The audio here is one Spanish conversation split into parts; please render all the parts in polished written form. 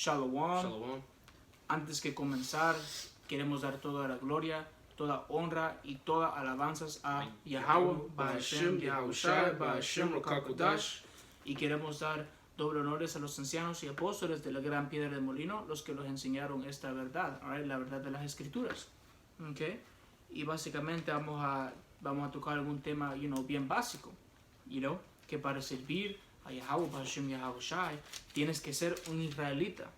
Shalom. Shalom. Antes que comenzar, queremos dar toda la gloria, toda honra y toda alabanzas a Yahweh, Ba'ashem, Yahushai, Ba'ashem, Rokakodash. Y queremos dar doble honores a los ancianos y apóstoles de la gran piedra del molino, los que nos enseñaron esta verdad, right? La verdad de las escrituras. Okay? Y básicamente vamos a tocar algún tema, bien básico, que para servir a Yahweh, Ba'ashem, Yahushai, tienes que ser un israelita.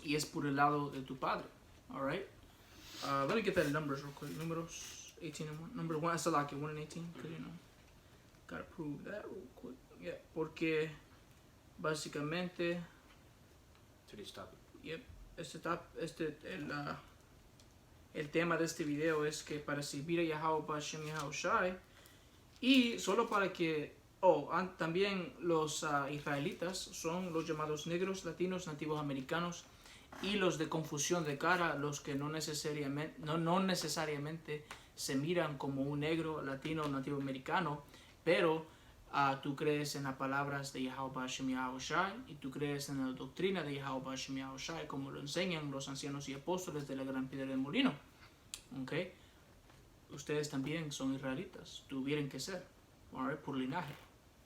Y es por el lado de tu padre. Alright? Let me get that in numbers real quick. Números 18 and 1. Number 1, Salaki, 1 and 18. Because, gotta prove that real quick. Yeah, porque básicamente, Today's topic. yep, el tema de este video es que para servir a Yahweh, Ba'ashem, Yahushai, y solo para que, también los israelitas son los llamados negros, latinos, nativos americanos, y los de confusión de cara, los que no necesariamente se miran como un negro, latino o nativo americano, pero tú crees en las palabras de Yahweh Ba'ashem Yahushai y tú crees en la doctrina de Yahweh Ba'ashem Yahushai, como lo enseñan los ancianos y apóstoles de la gran piedra del molino. ¿Okay? Ustedes también son israelitas, tuvieron que ser, right? Por linaje,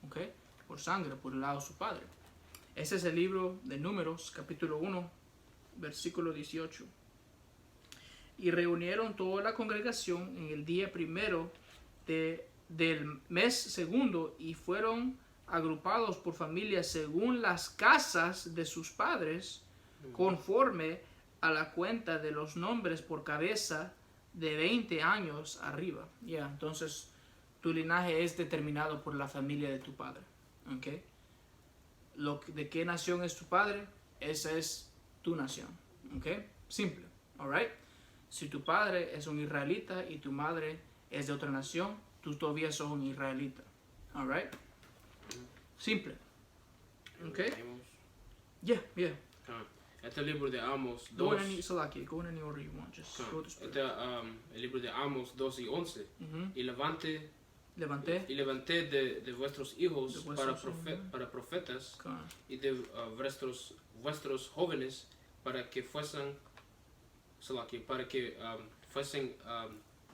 ¿okay? Por sangre, por el lado de su padre. Ese es el libro de Números, capítulo 1, versículo 18. Y reunieron toda la congregación en el día primero del mes segundo y fueron agrupados por familias según las casas de sus padres, conforme a la cuenta de los nombres por cabeza de 20 años arriba. Entonces tu linaje es determinado por la familia de tu padre. ¿Okay? De qué nación es tu padre, esa es tu nación. ¿Okay? Simple. Alright. Si tu padre es un israelita y tu madre es de otra nación, tú todavía sos un israelita. Alright. Simple. ¿Okay? Yeah. Este libro de Amos 2. Go in any order you want. Just go to speed. El libro de Amos 2 y 11. Y levanté de vuestros hijos para profetas y de vuestros jóvenes para que fuesen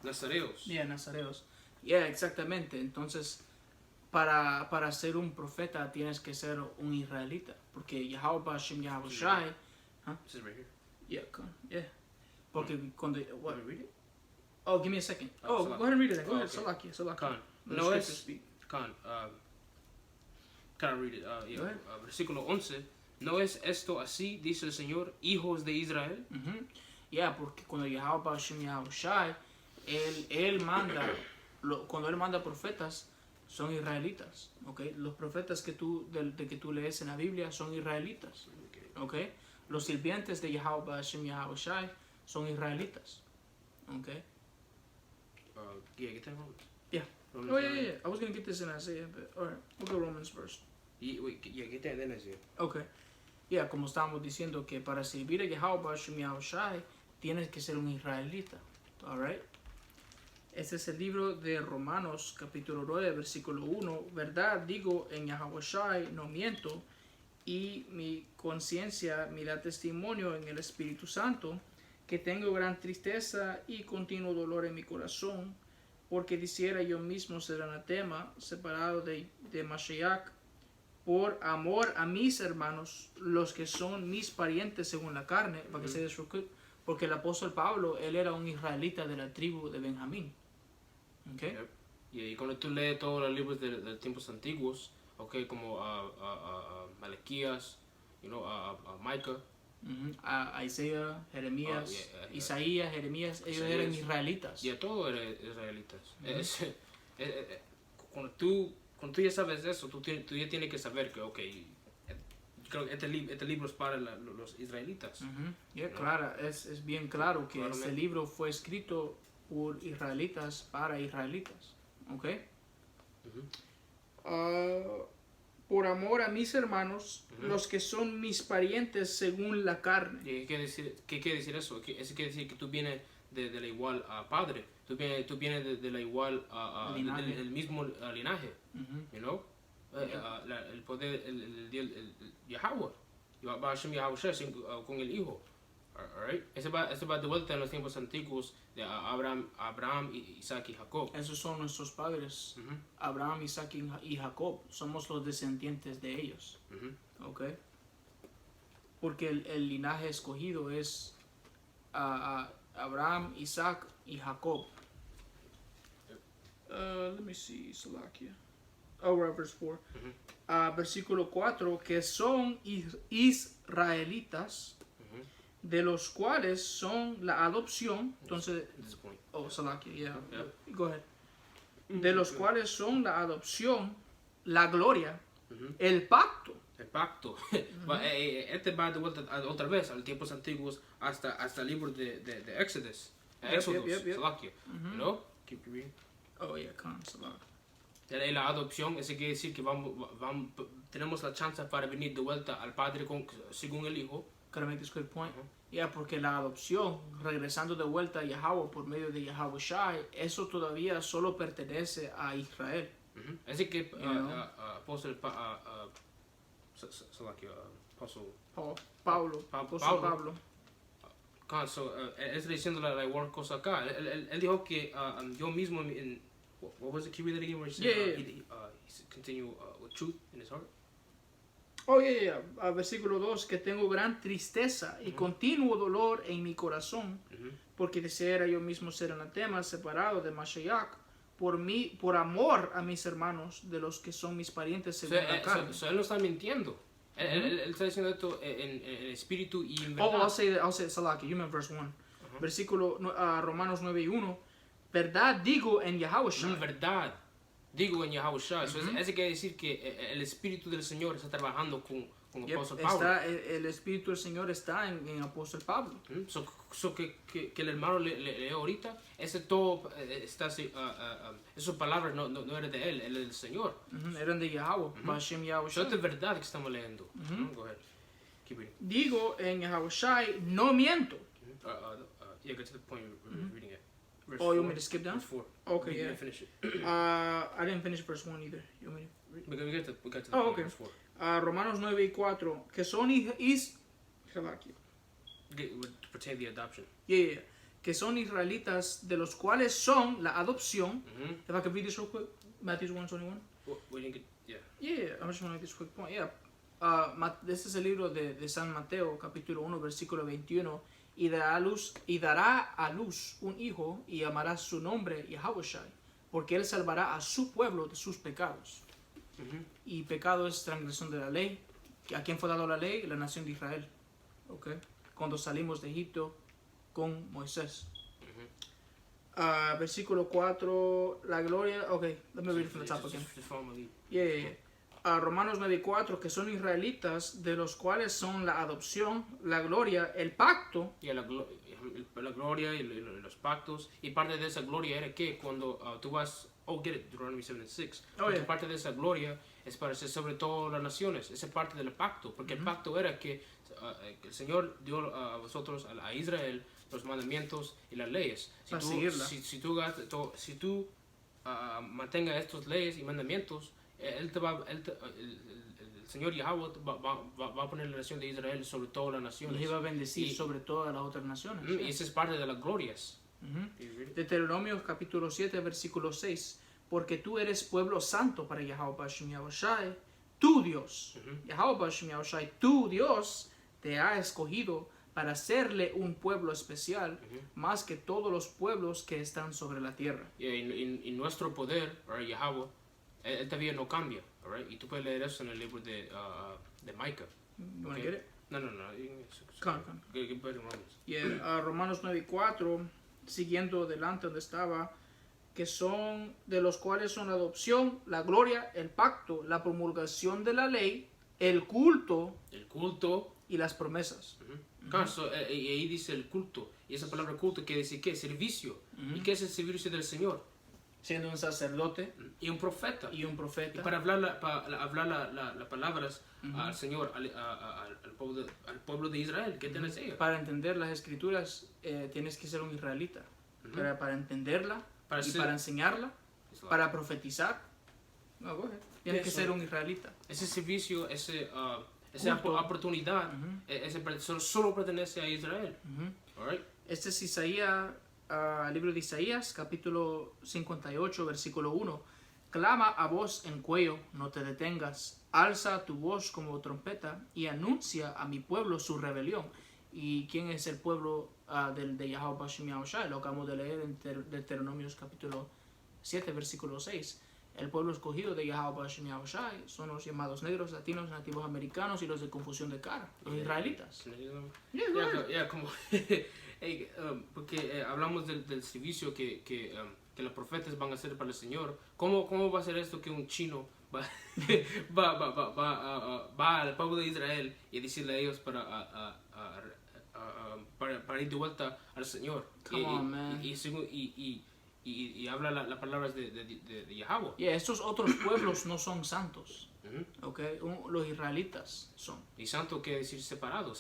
nazareos. Nazareos. Exactamente. Entonces, para ser un profeta tienes que ser un israelita, porque Yahweh Ba'ashem Yahushai. This is right here. Porque cuando Want me to read it? Oh, give me a second. Oh, Go ahead and read it. Go ahead. okay. Salaki. Can I read it? Go ahead. Versículo 11. ¿No es esto así, dice el Señor, hijos de Israel? Porque cuando Yahweh Ba'ashem Yahushai, él manda, cuando él manda profetas, son israelitas. Okay? Los profetas que tú lees en la Biblia son israelitas. Okay? Los sirvientes de Yahweh Ba'ashem Yahushai son israelitas. Okay? Get that Romans. Yeah. Romans I was going to get this in Isaiah, but alright. We'll go Romans first. Get that then Isaiah. Okay. Como estábamos diciendo que para servir a Yahweh Ba'ashem Yahushai tienes que ser un israelita. Alright. Este es el libro de Romanos, capítulo 9, versículo 1. Verdad digo en Yahushai, no miento, y mi conciencia me da testimonio en el Espíritu Santo, que tengo gran tristeza y continuo dolor en mi corazón, porque quisiera yo mismo ser anatema, separado de Mashiach, por amor a mis hermanos, los que son mis parientes según la carne, para que se desruque, porque el apóstol Pablo, él era un israelita de la tribu de Benjamín. Okay? Yep. Y cuando tú lees todos los libros de tiempos antiguos, como Malaquías, a Micah, a Isaías, Jeremías, Isaías, Jeremías, ellos eran israelitas. Todos eran israelitas. Cuando tú ya sabes eso, tú ya tienes que saber que, creo que este libro es para los israelitas. Claro, es bien claro que este libro fue escrito por israelitas para israelitas. Okay? Por amor a mis hermanos, los que son mis parientes según la carne. ¿Qué quiere decir eso? Eso quiere decir que tú vienes de la igual padre, tú vienes de la igual del mismo linaje, el poder, el Yahweh. Hashem Yahushua con el Hijo. Alright? Ese va de vuelta en los tiempos antiguos de Abraham, Isaac y Jacob. Esos son nuestros padres, Ujú, Abraham, Isaac y Jacob. Somos los descendientes de ellos. ujú. ¿Ok? Porque el linaje escogido es Abraham, Isaac y Jacob. Let me see, Salakia. Oh, right, verse 4. Versículo 4, que son israelitas, Ujú. de los cuales son la adopción. Entonces, This point. oh, Salakia, yeah. Yeah. Go ahead. De los cuales son la adopción, la gloria, Ujú. el pacto. El pacto. Este va de vuelta otra vez a los tiempos antiguos hasta el libro de Exodus. Éxodos, yep. Salakia. You know? Keep reading. Oh, yeah, con Salakia. La adopción, eso quiere decir que tenemos la chance para venir de vuelta al Padre según el Hijo. Can I make this quick point? Yeah, porque la adopción, regresando de vuelta a Yahweh por medio de Yahweh Shai, eso todavía solo pertenece a Israel. Así que know? apóstol apóstol Pablo, apóstol Pablo. está diciendo la cosa acá. Él dijo que yo mismo what was it? Can you read that again? Where he said he continue with truth in his heart. Oh, yeah. Versículo 2, que tengo gran tristeza y continuo dolor en mi corazón, porque deseara yo mismo ser anatema, separado de Mashiach, por amor a mis hermanos, de los que son mis parientes según la carne. Él no está mintiendo. Él está diciendo esto en espíritu y en verdad. Oh, I'll say Salaki, you meant verse 1. Versículo Romanos 9 y 1. Verdad digo en Yahweh Shai. Verdad digo en Yahweh Shai. Eso quiere decir que el espíritu del Señor está trabajando con el apóstol Pablo. El espíritu del Señor está en apóstol Pablo. Que el hermano le ahorita, ese todo está esas palabras no eran de él es del Señor. Eran de Yahweh, Hashem Yahweh Eso Shai. es verdad que estamos leyendo. Go ahead. Keep reading. Digo en Yahweh Shai, no miento. Yeah, get to the point you're reading it. Verse Oh, you 4. want me to skip down? Verse 4. Okay, You yeah. didn't finish it. I didn't finish verse 1 either. You want me to read? We got to the Oh, point, okay. verse 4. Romanos 9 y 4, que son Pertain the adoption. yeah, que son israelitas, de los cuales son la adopción. If I could read this real quick, Matthew 1:21. We didn't get, yeah. Yeah, I'm just going to make this quick point. Yeah. Este es el libro de San Mateo, capítulo 1, versículo 21. Y dará a luz un hijo y llamará su nombre Yahweh Shai, porque él salvará a su pueblo de sus pecados. Y pecado es transgresión de la ley. ¿A quién fue dado la ley? La nación de Israel. Okay. Cuando salimos de Egipto con Moisés. Versículo 4, la gloria. Ok, let me read it from the top again. Just follow my lead. Yeah. Romanos 9 y 4, que son israelitas, de los cuales son la adopción, la gloria, el pacto. Yeah, la gloria y los pactos. Y parte de esa gloria era que cuando tú vas, get it, Deuteronomy 7:6. Yeah. Parte de esa gloria es para ser sobre todas las naciones. Esa es parte del pacto. Porque el pacto era que el Señor dio a vosotros, a Israel, los mandamientos y las leyes. Para seguirla. Si tú mantengas estas leyes y mandamientos, el Señor Yahweh va a poner la nación de Israel sobre todas las naciones. Y iba a bendecir sobre todas las otras naciones. Y esa es parte de las glorias. Deuteronomio capítulo 7, versículo 6. Porque tú eres pueblo santo para Yahweh Bashem Yahushai, tu Dios. Yahweh Bashem Yahushai, tu Dios, te ha escogido para hacerle un pueblo especial, más que todos los pueblos que están sobre la tierra. Y nuestro poder, Yahweh, él todavía no cambia. Right? Y tú puedes leer eso en el libro de Micah. You want to get it? No. Come. Get back in Romans. Yeah, Romanos 9 y 4, siguiendo adelante donde estaba, que son de los cuales son la adopción, la gloria, el pacto, la promulgación de la ley, el culto y las promesas. Y ahí dice el culto. Y esa palabra culto quiere decir ¿qué? Servicio. ¿Y qué es el servicio del Señor? Siendo un sacerdote y un profeta. Y para hablar las palabras al Señor, al pueblo de Israel. ¿Qué tienes ellos? Para entender las escrituras tienes que ser un israelita. Para entenderla para enseñarla, para profetizar. Tienes que ser un israelita. Ese servicio, ese esa culto. oportunidad solo pertenece a Israel. All right? Este es Isaías, el libro de Isaías, capítulo 58, versículo 1. Clama a voz en cuello, no te detengas. Alza tu voz como trompeta y anuncia a mi pueblo su rebelión. ¿Y quién es el pueblo de Yahweh Bashem Yahushai? Lo acabamos de leer en Deuteronomios capítulo 7, versículo 6. El pueblo escogido de Yahweh Bashem Yahushai son los llamados negros, latinos, nativos americanos y los de confusión de cara, los israelitas. Como porque hablamos del servicio que los profetas van a hacer para el Señor. ¿Cómo va a ser esto que un chino va al pueblo de Israel y decirle a ellos para ir de vuelta al Señor? Come on, man. Y habla las palabras de Yahweh. Estos otros pueblos no son santos. Okay? Los israelitas son. Y santo quiere decir separado.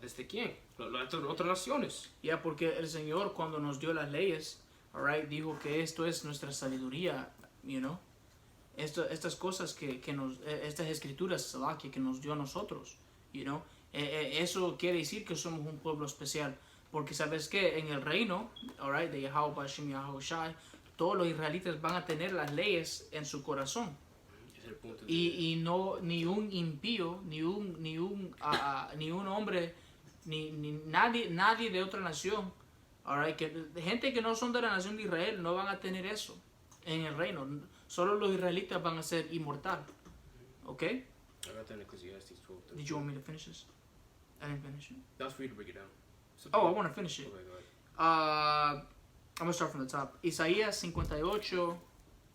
¿Desde quién? Las otras naciones. Porque el Señor cuando nos dio las leyes, alright, dijo que esto es nuestra sabiduría, you know. Estas cosas estas escrituras que nos dio a nosotros, you know. Eso quiere decir que somos un pueblo especial. Porque sabes que en el reino, alright, de Yahweh Bashem Yahushai, todos los israelitas van a tener las leyes en su corazón. Y no ni un impío, ni un hombre, ni nadie de otra nación, alright, gente que no son de la nación de Israel no van a tener eso en el reino. Solo los israelitas van a ser inmortal. Okay? Did you want me to finish this? I didn't finish it. That's for you to break it down. Oh, I want to finish it. Okay, go ahead. I'm going to start from the top. Isaías 58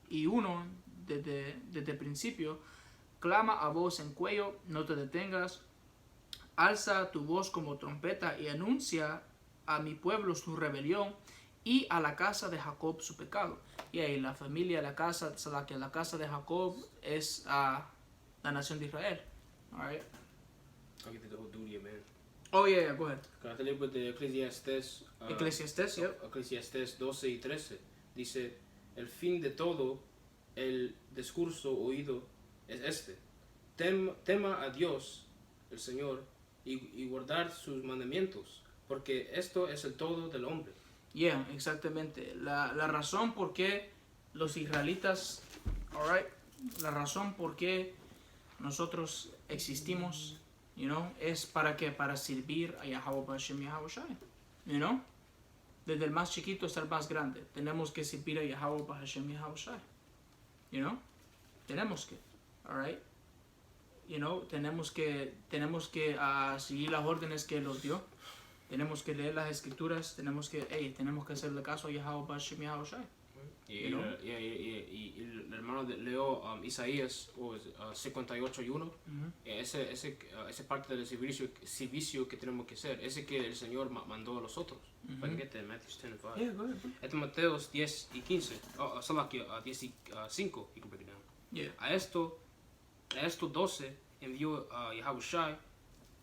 y 1, desde el principio. Clama a voz en cuello, no te detengas. Alza tu voz como trompeta y anuncia a mi pueblo su rebelión y a la casa de Jacob su pecado. Y ahí la familia, la casa de Jacob es la nación de Israel. All right. I'll get to the whole duty, man. Oh, yeah, go ahead. Can I tell you about the Eclesiastes? Eclesiastes, yep. Eclesiastes 12 y 13. Dice, el fin de todo el discurso oído es este. Tema a Dios, el Señor, y guardar sus mandamientos, porque esto es el todo del hombre. Yeah, exactamente. La razón por qué los israelitas, alright, la razón por qué nosotros existimos, you know, es para servir a Yahweh Bashem Yahushai, you know, desde el más chiquito hasta el más grande, tenemos que servir a Yahweh Bashem Yahushai, you know, tenemos que, alright, you know, tenemos que seguir las órdenes que Él nos dio. Tenemos que leer las escrituras, tenemos que hacerle caso a Yahweh Bashem Yahushai. Y el hermano leo Isaías 58 y 1. Ese parte del servicio que tenemos que hacer, ese que el Señor mandó a los otros. Matthew 10 and 5. Yeah, go ahead, bro. Este Mateos 10 y 15. Salaki 10 y 5. You can break it down. Yeah. A estos 12 envió a Yahushai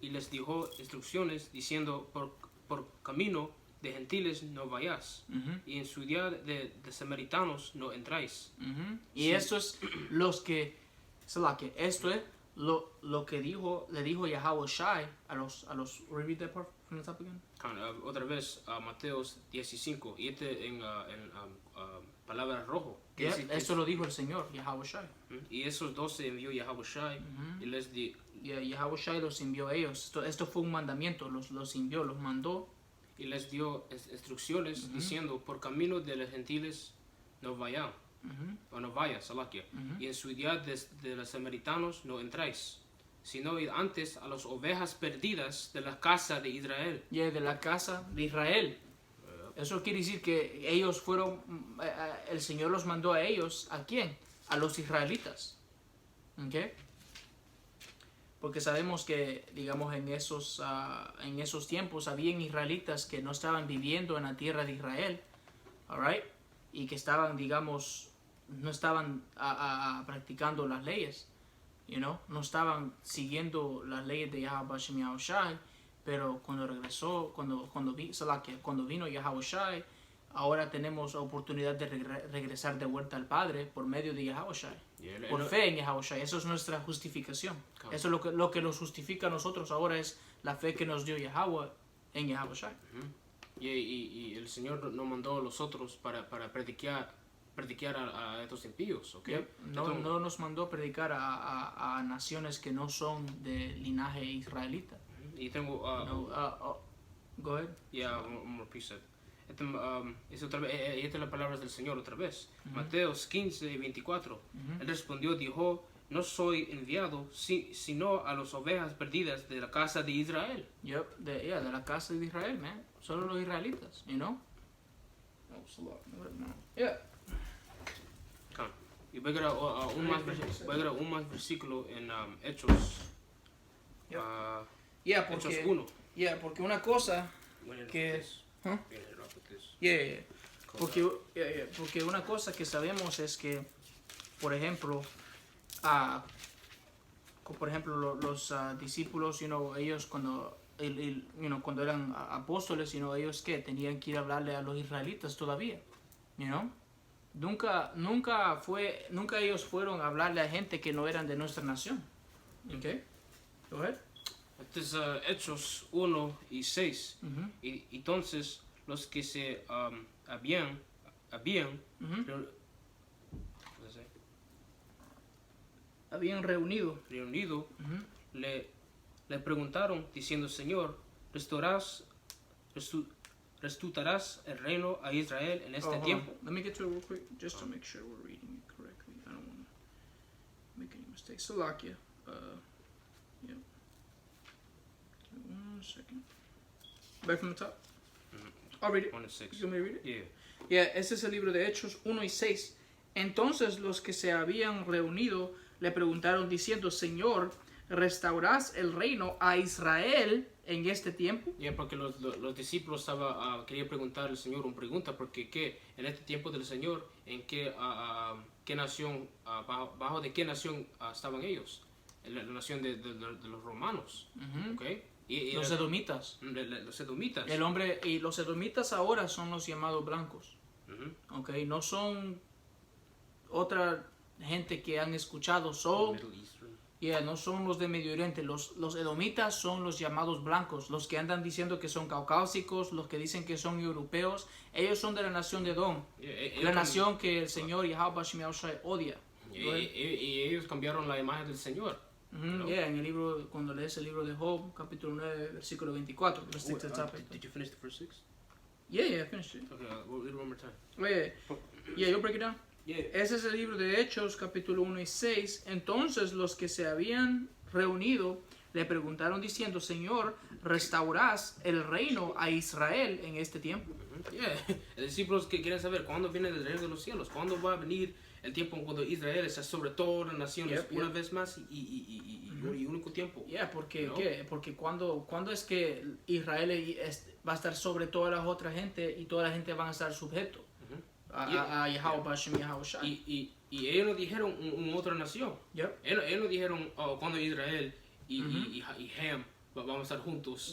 y les dijo instrucciones diciendo por camino de gentiles no vayáis y en ciudad de samaritanos no entráis. Y Sí. esto es esto es lo que le dijo Yahushai a los read that part from the top again. Otra vez Mateos 15 y en palabras rojo. Yeah, esto lo dijo el Señor Yahushai. Y esos 12 envió Yahushai y les dijo. Yahushai los envió a ellos. Esto fue un mandamiento, los envió, los mandó. Y les dio instrucciones diciendo, por camino de los gentiles no vayan, o no vayas, Salakia. Y en ciudad de los samaritanos no entráis, sino id antes a las ovejas perdidas de la casa de Israel. De la casa de Israel. Eso quiere decir que ellos fueron, el Señor los mandó a ellos, ¿a quién? A los israelitas. ¿Okay? Porque sabemos que, digamos, en esos tiempos habían israelitas que no estaban viviendo en la tierra de Israel, alright, y que estaban, digamos, no estaban practicando las leyes, you know, no estaban siguiendo las leyes de Yahweh Bashem Yahushai, pero cuando regresó, cuando vino Yahushai, ahora tenemos la oportunidad de regresar de vuelta al Padre por medio de Yahushai. Yeah, por fe en Yahushua. Eso es nuestra justificación. Claro. Eso es lo que nos justifica a nosotros ahora, es la fe que nos dio Yahweh en Yahushua. Y el Señor nos mandó a los otros para predicar a estos impíos, ¿ok? Yep. No nos mandó predicar a naciones que no son de linaje israelita. Y tengo... Go ahead. Yeah, un precept. Esta es la palabra del Señor otra vez. Mateos 15, 24. Él respondió, dijo, no soy enviado sino a las ovejas perdidas de la casa de Israel. Yep, de la casa de Israel, man. Solo los israelitas, you know? Yeah. Come. Y voy a agregar un más versículo en Hechos. Yep. Hechos Porque, 1. porque una cosa que... Huh? Porque una cosa que sabemos es que, por ejemplo, los discípulos, ellos cuando eran apóstoles, ellos que tenían que ir a hablarle a los israelitas todavía, nunca ellos fueron a hablarle a gente que no eran de nuestra nación. Okay, go ahead. Este es Hechos 1 y 6. Uh-huh. Y entonces los que se habían reunido, uh-huh, le preguntaron diciendo, Señor, restaurarás el reino a Israel en este tiempo. Let me get to it real quick, just to make sure we're reading it correctly. I don't want to make any mistakes. Salakia. Yep. 1 second. Back from the top. I'll read it. 1 and 6. You want me to read it? Yeah. Yeah, ese es el libro de Hechos 1 y 6. Entonces los que se habían reunido le preguntaron diciendo, Señor, ¿restaurarás el reino a Israel en este tiempo? Porque los discípulos querían preguntar al Señor una pregunta, porque en este tiempo del Señor, ¿en qué nación, bajo de qué nación estaban ellos? La nación de los romanos, Uh-huh. ¿okay? Los edomitas. Los edomitas. Y los edomitas ahora son los llamados blancos. Uh-huh. Okay, no son otra gente que han escuchado, no son los de Medio Oriente. Los edomitas son los llamados blancos, los que andan diciendo que son caucásicos, los que dicen que son europeos. Ellos son de la nación de Edom, la nación que el Señor Yahweh Shai odia. Y ellos cambiaron la imagen del Señor. En el libro, cuando lees el libro de Job, capítulo 9, versículo 24. Did you finish the first 6? Yeah, I finished it. Okay, we'll read it one more time. Yeah, you'll break it down. Yeah. Ese es el libro de Hechos, capítulo 1 y 6. Entonces los que se habían reunido le preguntaron diciendo, Señor, ¿restaurarás el reino a Israel en este tiempo? Los discípulos que quieren saber cuándo viene el reino de los cielos, cuándo va a venir el tiempo cuando Israel está sobre todas las naciones una vez más y único tiempo. Porque cuando es que Israel va a estar sobre toda la otra gente y toda la gente van a estar sujeto a Yahweh Bashem, Yahweh Shai. Y ellos no dijeron una otra nación. Ellos no dijeron cuando Israel y Ham vamos a estar juntos.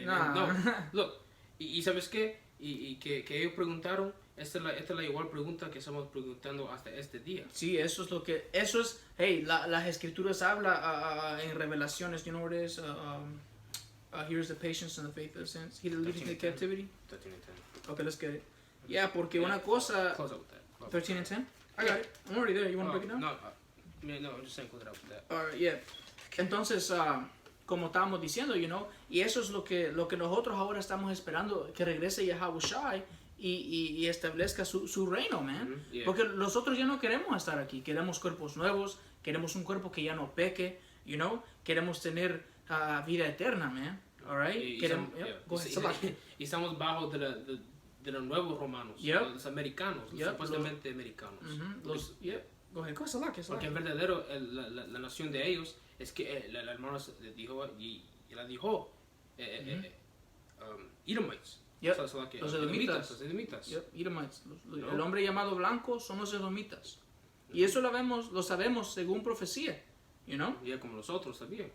No, look, y ¿sabes qué? Y que ellos preguntaron, esta es la igual pregunta que estamos preguntando hasta este día. Sí, eso es, las escrituras habla en Revelaciones, you know what it is? Here's the patience and the faith of the saints. He that leadeth into captivity. 13 and 10. Okay, let's get it. Yeah, porque una cosa... Close out with that. 13 and 10? I got it. I'm already there. You want to break it down? No, I'm just saying close it out with that. Alright, yeah. Entonces, como estábamos diciendo, y eso es lo que nosotros ahora estamos esperando, que regrese Yahweh Shai y establezca su reino, man. Porque nosotros ya no queremos estar aquí, queremos cuerpos nuevos, queremos un cuerpo que ya no peque, queremos tener vida eterna, man. Alright? Y estamos bajo de los nuevos romanos, los americanos, supuestamente americanos. Porque en verdadero la nación de ellos es que la hermana la dijo Edomites. Los edomitas. Edomites. El hombre llamado blanco son los edomitas. Y eso lo sabemos según profecía, como nosotros también.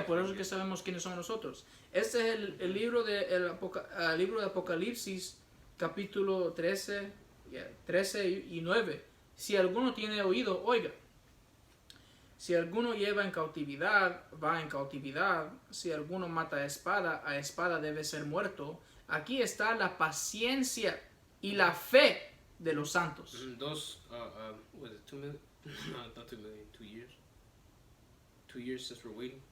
Por eso es que sabemos quiénes son nosotros. Este es el libro de Apocalipsis, capítulo 13 y 9. Si alguno tiene oído, oiga. Si alguno lleva en cautividad, va en cautividad. Si alguno mata a espada debe ser muerto. Aquí está la paciencia y la fe de los santos. Was it 2 million? No, not 2 million, 2 years. 2 years since we're waiting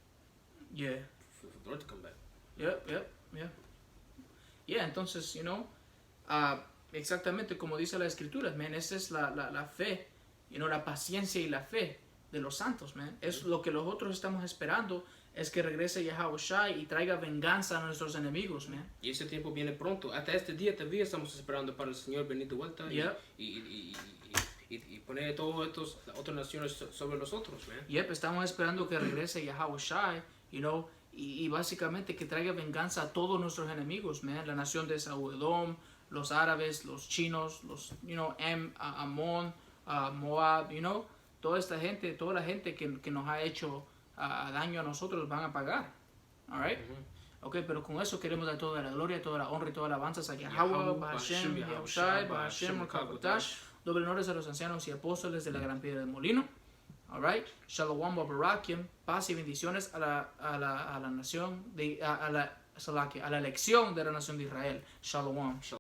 Yeah. for the Lord to come back. Yeah, entonces, exactamente como dice la escritura, man, esa es la fe, la paciencia y la fe de los santos, man. Es lo que nosotros estamos esperando, es que regrese Yahawashi y traiga venganza a nuestros enemigos, man. Y ese tiempo viene pronto. Hasta este día todavía estamos esperando para el Señor venir de vuelta y poner todas estas otras naciones sobre nosotros, man. Estamos esperando que regrese Yahawashi, y básicamente que traiga venganza a todos nuestros enemigos, man. La nación de Edom, los árabes, los chinos, los, Amón, Moab, toda la gente que nos ha hecho daño a nosotros van a pagar. Alright? Okay, pero con eso queremos dar toda la gloria, toda la honra y toda la alabanza a Yahweh, Bahashem, Yahushai, Bahashem, Rakakotash. Doble honores a los ancianos y apóstoles de la Gran Piedra del Molino. Alright? Shalom Barakim. Paz y bendiciones a la nación, a la elección de la nación de Israel. Shalom.